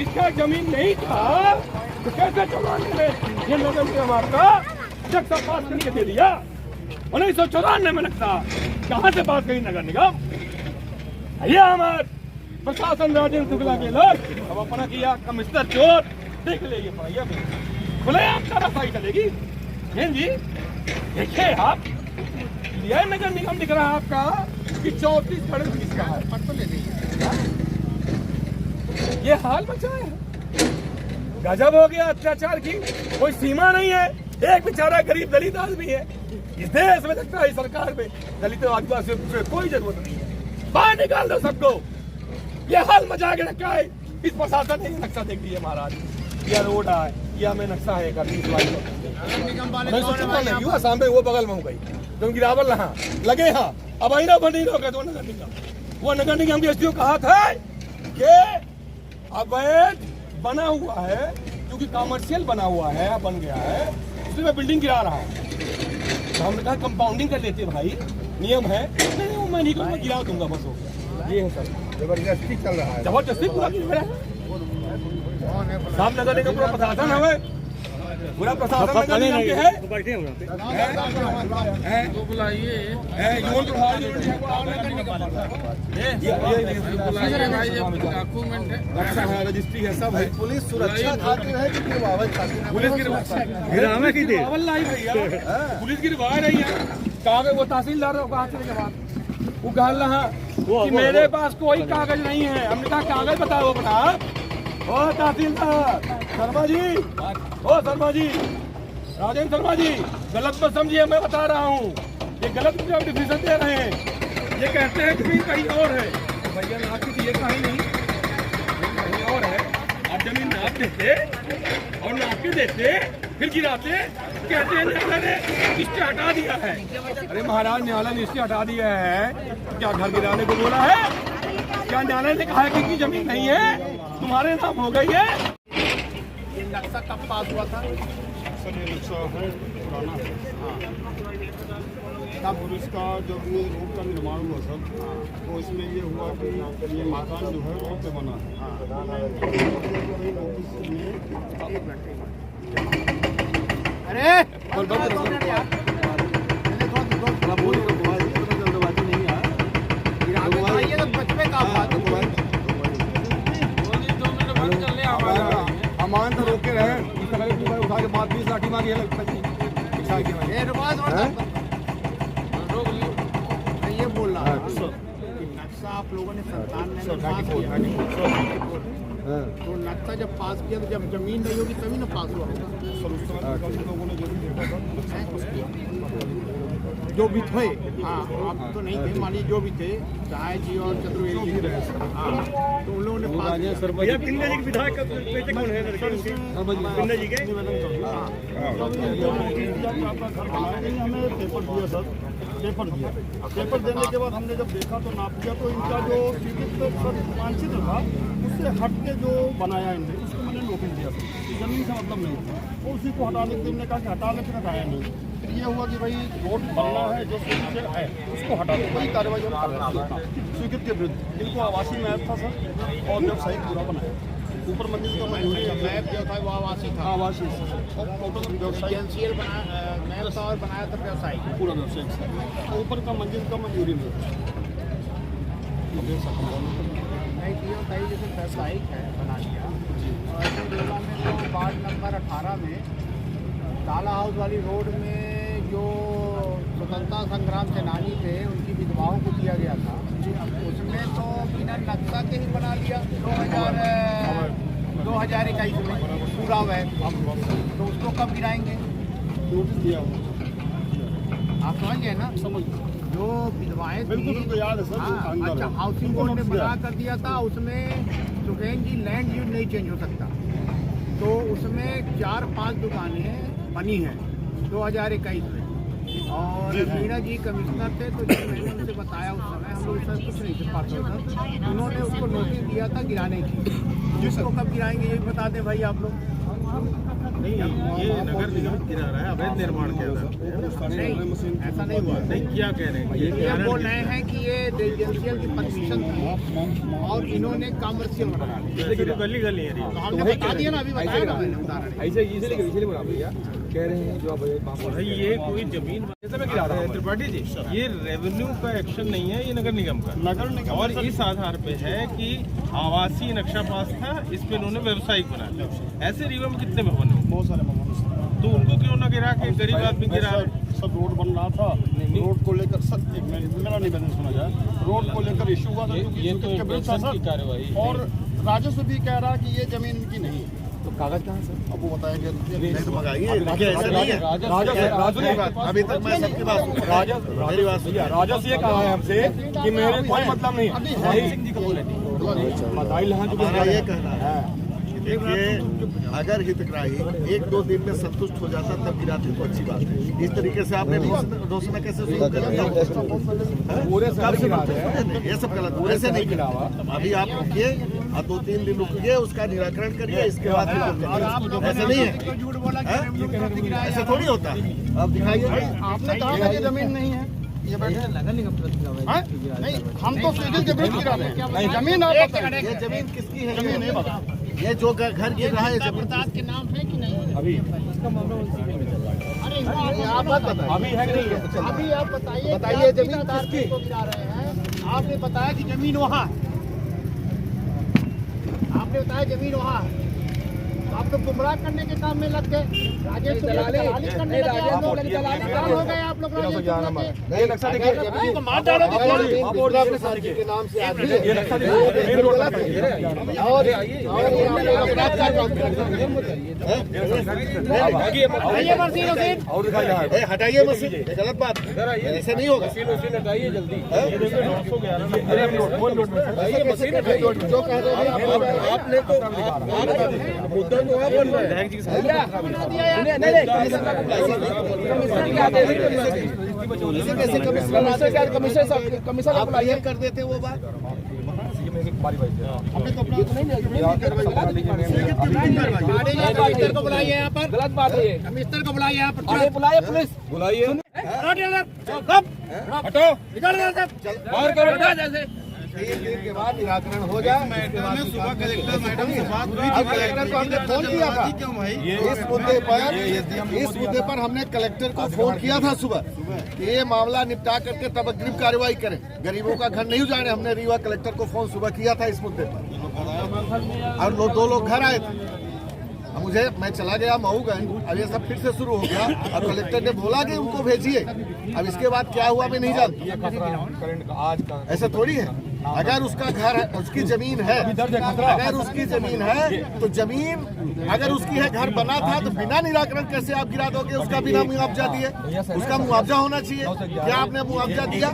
इसका जमीन नहीं था तो कैसे चौरानवे में ये नगर निगम आपका नक्शा पास करके दे दिया? 1994 में नक्शा कहाँ से पास करी नगर निगम? ये हमारे प्रशासन राजेंद्र शुक्ला के लोग अब अपना किया कमिश्नर चोर देख ले, ये पढ़ाइया खुलेआम तानाशाही चलेगी। जी देखिए आप, यह नगर निगम दिख रहा है आपका कि 34 खड़े किसका है, ये हाल बचा है। गजब हो गया अत्याचार की कोई सीमा नहीं है। एक बेचारा गरीब दलित आदमी है इस देश में, लगता है इस सरकार में दलित आदिवासियों से कोई जरूरत नहीं है। बाहर निकाल दो सबको, ये हाल मचा के रखा है इस प्रशासन ने। नक्शा देख लिया महाराज, यह रोड है, यह हमें नक्शा है आसाम में, वो बगल में हो गई तो गिरावल रहा लगे। हाँ अब आई ना बनी रहो तो नगर निगम, वो नगर निगम के एसडीओ कहा था कि अवैध बना हुआ है क्योंकि कॉमर्शियल बना हुआ है, बन गया है, इसलिए मैं बिल्डिंग गिरा रहा हूँ। तो हमने कहा कंपाउंडिंग कर लेते भाई, नियम है। नहीं मैं नहीं करूँगा, गिरा दूंगा, बस हो गया। ये है सर, जबरदस्ती चल रहा है, जबरदस्ती पूरा साहब नगर निगम पूरा प्रशासन है, पूरा प्रशासन नगर निगम के है। रजिस्ट्री है, सब है। पुलिस सुरक्षा खातिर है कि पुलिस की पुलिस की रिवाज रही है। कागज वो तहसीलदार के बाद वो कह रहा कि मेरे पास कोई कागज नहीं है। हमने कहा कागज बताओ बता। ओ तहसीलदार शर्मा जी, ओ शर्मा जी, राजेंद्र शर्मा जी, गलत मत समझिए, मैं बता रहा हूँ ये गलत डिसीजन दे रहे हैं। ये कहते हैं कि कहीं और है, भैया नाप की ये कहीं नहीं, कहीं और है। आप जमीन नाप देते और नाप के देते फिर गिराते, कहते हैं न्यायालय ने इससे हटा दिया है। अरे महाराज, न्यायालय ने इससे हटा दिया है, क्या घर गिराने को बोला है? क्या न्यायालय ने कहा है कि जमीन नहीं है तुम्हारे नाम हो गई है? ये नक्शा कब पास हुआ था? सर ये नक्शा है पुराना है। तब इसका जब ये रोड का निर्माण हुआ सर, तो इसमें ये हुआ कि ये मकान जो है रोड पे बना है। अरे सामान तो रोके रहे, उठा के बाद 20 लाठी मारी है। ये बोल रहा कि नक्शा आप लोगों ने संतान ने पास किया, तो नक्शा जब पास किया तो जब जमीन नहीं होगी तभी ना पास हुआ होगा। लोगों ने जो भी देखा जो भी थे, हाँ आप तो नहीं थे, मान लीजिए जो भी थे, चाहे जी और चतुर्वेदी जी रहे, हाँ तो उन लोगों ने पास किया। पिंडा जी के विधायक का बेटे कौन है? पिंडा जी के आपका घर बनाया नहीं, हमें पेपर दिया सर, पेपर दिया। पेपर देने के बाद हमने जब देखा तो नाप दिया, तो इनका जो मानचित्र था उससे हट के जो बनाया इनने, उसको मैंने नोटिस दिया सर, जमीन से मतलब नहीं था। और उसी को हटाने के लिए हमने कहा कि हटा ले, फिर हटाया नहीं। फिर ये हुआ कि भाई रोड बनना है, जो स्वीकृत है उसको हटा दो, वही कार्रवाई हम कर रहे थे स्वीकृत के विरुद्ध। इनको आवासीय मैप था सर और व्यवसायिक पूरा बनाया, ऊपर मंजिल का मैप जो था वो आवासीय था, आवासीय और टोटल रेजिडेंशियल मैप था और बनाया था व्यवसायिक, पूरा व्यवसायिक। ऊपर का मंजिल का मंजूरी में नहीं दिया कहीं जैसे व्यवसायिक है बना दिया। और ऐसे जिला में तो वार्ड नंबर 18 में टाला हाउस वाली रोड में जो स्वतंत्रता संग्राम सेनानी थे उनकी विधवाओं को दिया गया था, उसमें तो बिना नक्शा के ही बना लिया 2021 में पूरा वैध। तो उसको कब गिराएंगे? आप समझ गए ना? समझ जो विधवाएं बिल्कुल याद है सर। हाँ, अच्छा हाउसिंग बोर्ड ने बना कर दिया था, उसमें सुखेन जी लैंड यूज नहीं चेंज हो सकता, तो उसमें 4-5 दुकानें बनी हैं 2021 में। और मीणा जी कमिश्नर थे, तो जब मैंने उनसे बताया उस समय, हम लोग सर कुछ नहीं थे पार्षद, उन्होंने उसको नोटिस दिया था गिराने की। जिसको कब गिराएंगे ये बता दें भाई आप लोग। नहीं, ये नगर निगम गिरा रहा है अवैध निर्माण के आधार पे। नहीं, ऐसा नहीं हुआ। नहीं, क्या कह रहे हैं? ये बोल रहे हैं कि ये रेजिडेंशियल की परमिशन थी और इन्होंने कमर्शियल बना लिया। जैसे कि गली गली है तो हमने बता दिया ना, अभी बताया ना मैंने उदाहरण। ऐसे इसीलिए बोला भैया, कह रहे हैं जो भाई ये कोई जमीन जैसे मैं गिरा रहा हूँ त्रिपाठी जी, ये रेवेन्यू का एक्शन नहीं है, ये नगर निगम का। नगर निगम और इस आधार पे है कि आवासीय नक्शा पास था, इस पे उन्होंने व्यावसायिक बना लिया। ऐसे रीवा में कितने भवन हैं? बहुत सारे भवन, तो उनको क्यों ना गिरा के गरीब आदमी गिरा? सब रोड बन रहा था, रोड को लेकर सब एक मिनट मेरा निवेदन सुना जाए, रोड को लेकर इशू हुआ था क्योंकि ये तो के बिल था सर, कार्रवाई और राजस्व भी कह रहा कि ये जमीन इनकी नहीं है। तो कागज कहाँ सर? अब वो बताएंगे अभी तक मैं सबकी बात मेरी बात सुनिए। राजस्व ये कहा है हमसे कि मेरे कोई मतलब नहीं है। वही सिंह जी को बोले ये कहना है कि देखिए, अगर हितग्राही 1-2 दिन में संतुष्ट हो जाता तब गिराते तो अच्छी बात है। इस तरीके से आपने रोशना कैसे शुरू कर दिया? ये सब गलत, पूरे से नहीं गिरा। अभी आप रुकिए और 2-3 दिन रुकिए, उसका निराकरण करिए, इसके बाद ऐसे नहीं है, झूठ बोला, ऐसा थोड़ी होता है। अब दिखाइए, आपने कहा था कि जमीन नहीं है, ये बैठे नहीं, हम तो सीधे जमीन गिरा रहे हैं। जमीन आप बताइए, ये जमीन किसकी है? जमीन नहीं पता। ये जो घर गिर रहा है प्रसाद के नाम है कि नहीं? अभी अरे आप बात बताइए, अभी है कि नहीं है? अभी आप बताइए जमीन किसकी को गिरा रहे हैं? आपने बताया कि जमीन वहाँ है, आपने बताया जमीन वहाँ है, आप तो गुमराह करने के काम में लग गए। राजेश दलाली करने लगे आप लोग, दलाली काम हो गए आप लोग। ये नक्शा देखिए, मार डालो के नाम से ये नक्शा देखिए, मेन रोड और दिखाइए, हटाइए मशीन, ये गलत बात है, ऐसे नहीं होगा। हटाइए जल्दी। जो कह रहे हैं आपने तो मुद्दा तो आप बन रहे हैं। कमीशन आप कर देते वो बात। कमिश्नर को बुलाइए यहाँ पर, गलत बात है। कमिश्नर को बुलाइए यहाँ पर, बुलाइए पुलिस, बुलाइए। हटो, निकल बाहर करो जैसे 3 दिन के बाद निराकरण हो जाए। सुबह कलेक्टर मैडम से बात हुई थी, कलेक्टर को हमने फोन किया था इस मुद्दे पर हमने कलेक्टर को फोन किया था सुबह कि ये मामला निपटा करके तब अग्रिम कार्रवाई करें, गरीबों का घर नहीं उजाड़े। हमने रीवा कलेक्टर को फोन सुबह किया था इस मुद्दे पर, और 2 लोग घर आए थे। अब मैं चला गया मऊगंज, अब ये सब फिर से शुरू हो गया। अब कलेक्टर ने बोला कि उनको भेजिए, अब इसके बाद क्या हुआ मैं नहीं जानता। ऐसा थोड़ी है, अगर उसका घर है, उसकी जमीन है, अगर उसकी जमीन है तो जमीन अगर उसकी है, घर बना था तो बिना निराकरण कैसे आप गिरा दोगे? उसका बिना मुआवजा दिए, उसका मुआवजा होना चाहिए। क्या आपने मुआवजा दिया?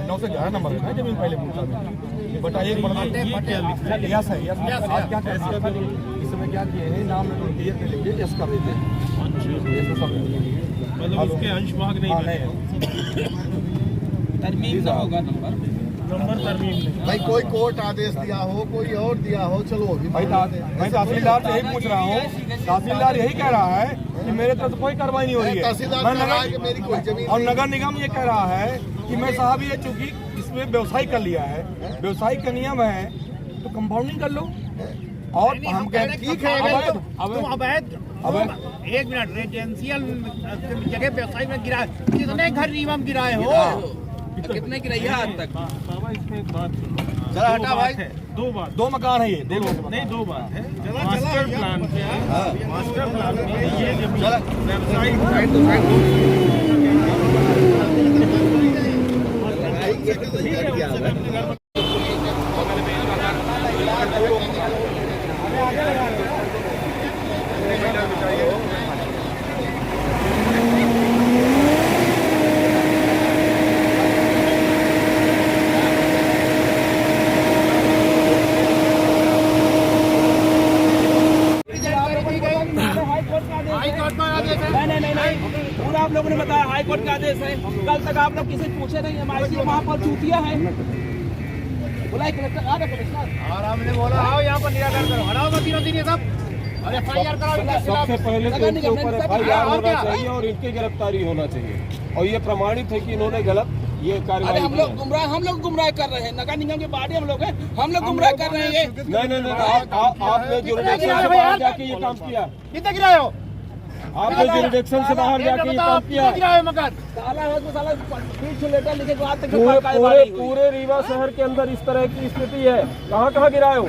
9 से 11 नंबर है ना जमीन पहले बटा एक यस है। आज क्या इस समय क्या किए हैं, नाम में डीएस पे लिख के यस कर देते हैं, मतलब उसके अंश भाग नहीं बने। तरमीम का होगा नंबर तरमीम नहीं। भाई कोई कोर्ट आदेश दिया हो, कोई और दिया हो, चलो अभी मैं तहसीलदार से यही पूछ रहा हूँ। तहसीलदार यही कह रहा है कि मेरे तरफ कोई कार्रवाई नहीं हो रही है। तहसीलदार कह रहा है कि मेरी कोई जमीन और नगर निगम ये कह रहा है कि मैं साहब ये चूंकि इसमें व्यवसाय कर लिया है, व्यवसाय का नियम है तो कंपाउंडिंग कर लो। और हम कहते ठीक है, अवैध एक मिनट, रेजिडेंशियल जगह व्यवसाय में गिरा, कितने घर रीवा में गिराए हो? कितने गिराई है आज तक? बाबा इसमें एक बात सुनो, जरा हटा भाई। 2 मकान है ये, नहीं 2 बात है। मास्टर प्लान पे, मास्टर प्लान में ये जमीन व्यावसायिक पूरा आप लोगों ने बताया हाई कोर्ट का आदेश है। कल तक आप लोग किसी पूछे नहीं, हमारी वहाँ पर चूतिया है। बुलाए कलेक्टर, आ रहे कमिश्नर। और हमने बोला आओ यहाँ पर निराकरण करो, हटाओ मत तीनों दिन ये सब। FIR कराओ इनके खिलाफ। सबसे पहले तो इनके ऊपर FIR होना चाहिए और इनकी गिरफ्तारी होना चाहिए और ये प्रमाणित है कि इन्होंने गलत ये कार्रवाई हम लोग गुमराह कर रहे हैं, नगर निगम के बाहर हम लोग हैं, हम लोग गुमराह कर रहे हैं। नहीं आपने जुरिडिक्शन से बाहर जाके ये काम किया, कितने गिराए हो? आपने जुरिडिक्शन से बाहर जाके ये काम किया। गिराए मकान पूरे रीवा शहर के अंदर इस तरह की स्थिति है, कहाँ गिराए हो?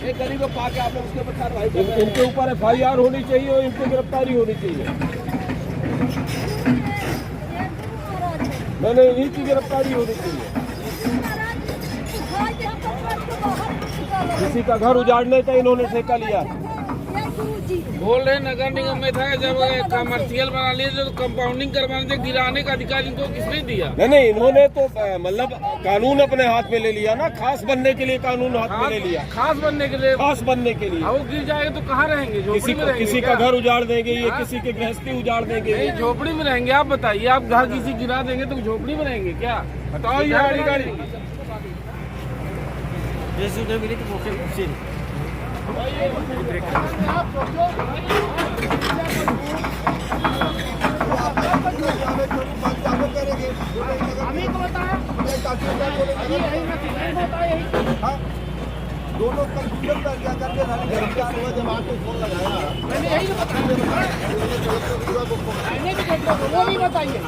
एक गरीब को पाके आप लोग उसके ऊपर कार्रवाई कर रहे हैं। इनके ऊपर FIR होनी चाहिए और इनकी गिरफ्तारी होनी चाहिए। नहीं इनकी गिरफ्तारी होनी चाहिए। किसी का घर उजाड़ने का इन्होंने ठेका लिया। बोल रहे नगर निगम में था जब कमर्शियल बना लिए तो कंपाउंडिंग करवाने से गिराने का अधिकार इनको किसने दिया? नहीं इन्होंने तो मतलब कानून अपने हाथ में ले लिया ना, खास बनने के लिए कानून हाथ में ले लिया। खास बनने के लिए? खास बनने के लिए। वो गिर जाएगा तो कहाँ रहेंगे? किसी का घर उजाड़ देंगे, ये किसी की गृहस्थी उजाड़ देंगे। झोपड़ी में रहेंगे। आप बताइए, आप घर किसी गिरा देंगे तो झोपड़ी में रहेंगे क्या? बताओ ये गाड़ी दोनों कंप्यूटर पर क्या करके जब आपको फोन लगाया यही वो भी बताइए।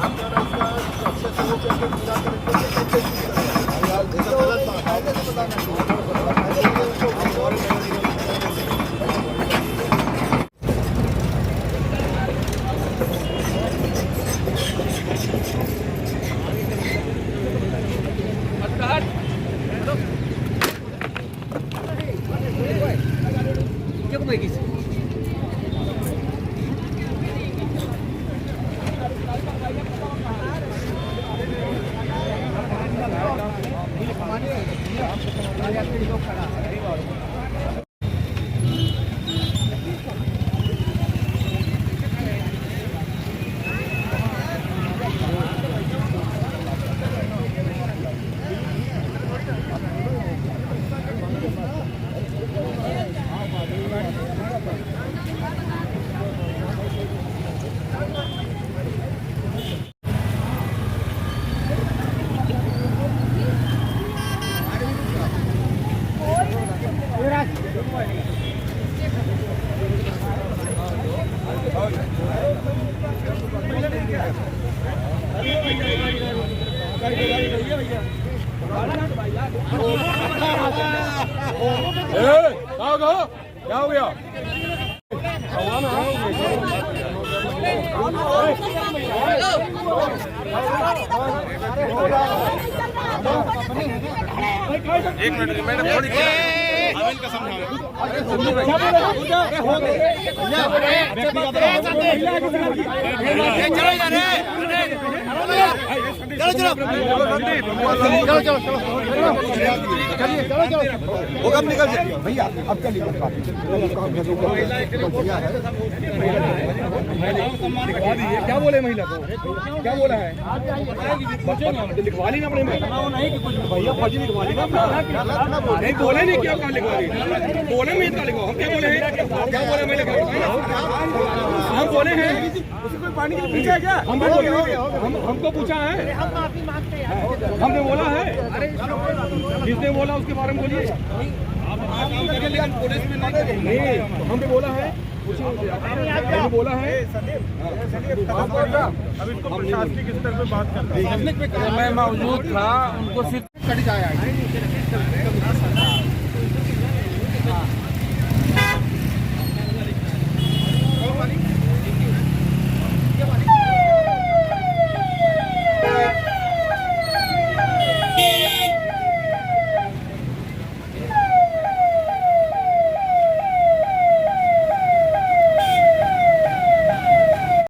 क्या हो गया? एक मिनट मैडम थोड़ी का वो कब निकल जाएगी भैया? अब कल निकल क्या बोले महिला को? क्या बोला है? लिखवा ली ना अपने में? नहीं कि कुछ भैया फर्जी लिखवा ली ना। नहीं बोले नहीं, क्या लिखवा ली? बोले में इतना लिखो। हम क्या बोले हैं? क्या बोले महिला? हम बोले हैं कोई पानी के पीछे है क्या? हमको पूछा है, हमने बोला है, जिसने बोला उसके बारे में बोलिए। पुलिस में नहीं, हमने बोला है, हमने बोला है। अब इसको प्रशासनिक स्तर पे बात करते हैं। मैं मौजूद था, उनको सिर्फ कट जाए